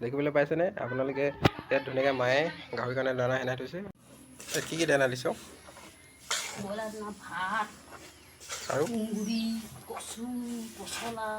দেখিবলৈ পাইছেনে আপোনালোকে? ইয়াত ধুনীয়াকৈ মায়ে গাহৰিৰ কাৰণে দানা সেনাই থৈছে। কি কি দানা দিছ? ব্ৰইলাৰ দানা, ভাত আৰু তুঁহগুৰি, কচু, পচলা।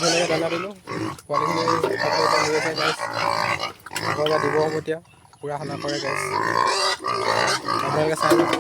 ধুনীয়াকৈ দানা দিলোঁ। পোৱালিখিনি খাবলৈ এতিয়া লৈ আছে গাইছ। আকৌ এবাৰ দিব হ'ব এতিয়া। পূৰা খানা কৰে গাইছ। আপোনালোকে চাই লওক।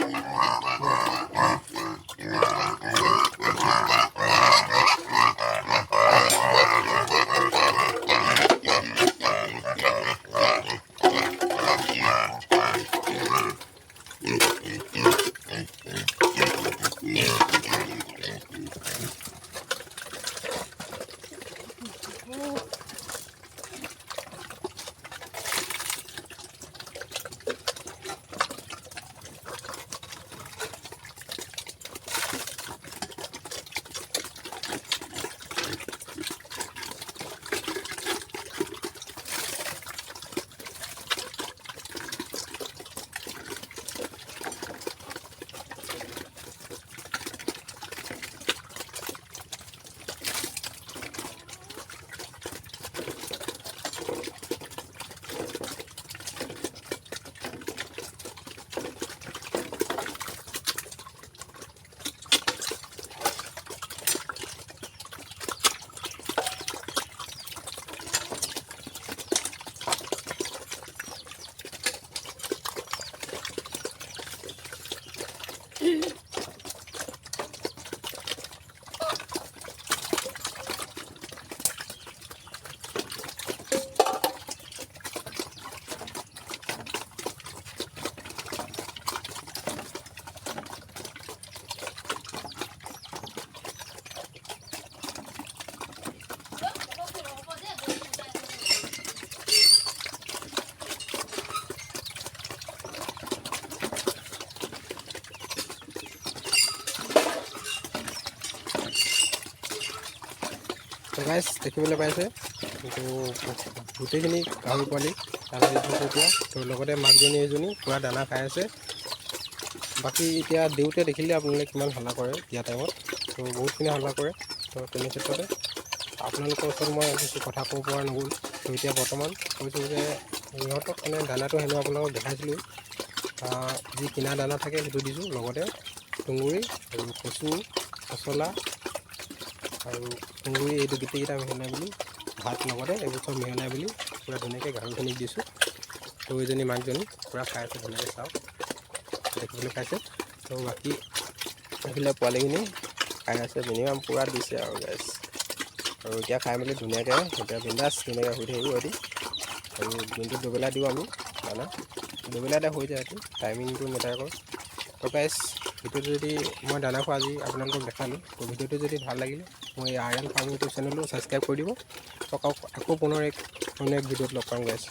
গাইছ দেখিবলৈ পাইছে কিন্তু গোটেইখিনি গাহৰি পোৱালি দানা দি থৈছোঁ এতিয়া। তো লগতে মাকজনী এজনী পূৰা দানা খাই আছে। বাকী এতিয়া দিওঁতে দেখিলে আপোনালোকে কিমান হাল্লা কৰে দিয়া টাইমত। তো বহুতখিনি হাল্লা কৰে। তো তেনে ক্ষেত্ৰতে আপোনালোকৰ ওচৰত মই কিছু কথা ক'ব পৰা নগ'ল। তো এতিয়া বৰ্তমান কৈছোঁ যে ইহঁতক মানে দানাটো হেনো আপোনালোকক দেখাইছিলোঁ। যি কিনা দানা থাকে সেইটো দিছোঁ। লগতে তুঁহগুৰি আৰু কচু, পচলা আৰু তুঁহগুৰি এইটো গোটেইকেইটা মিহলাই বুলি ভাত লগতে এইবোৰ চব মিহলাই বুলি পূৰা ধুনীয়াকৈ গাহৰিখিনিক দিছোঁ। তো এইজনী মাকজনী পূৰা খাই আছে ধুনীয়াকৈ চাওক দেখিবলৈ পাইছে। তো বাকী এইফালে পোৱালিখিনি খাই আছে মিনিমাম পূৰা দিছে আৰু গাইছ। আৰু এতিয়া খাই মেলি ধুনীয়াকৈ এতিয়া বিন্দাছ ধুনীয়াকৈ শুই থাকিব এটি। আৰু দিনটোত দুবেলা দিওঁ আমি দানা। দুবেলা এটা হৈ যায় এইটো টাইমিংটো মেটাৰ কৰে। তো গাইছ ভিডিঅ'টো যদি মই দানা খোৱা আজি আপোনালোকক দেখালোঁ। তো ভিডিঅ'টো যদি ভাল লাগিলে মই আৰএল ফাৰ্মিং ইউটিউব চেনেলটো ছাবস্ক্ৰাইব কৰি দিব। আকৌ পুনৰ এক ভিডিঅ'ত লগ পাম গাইছ।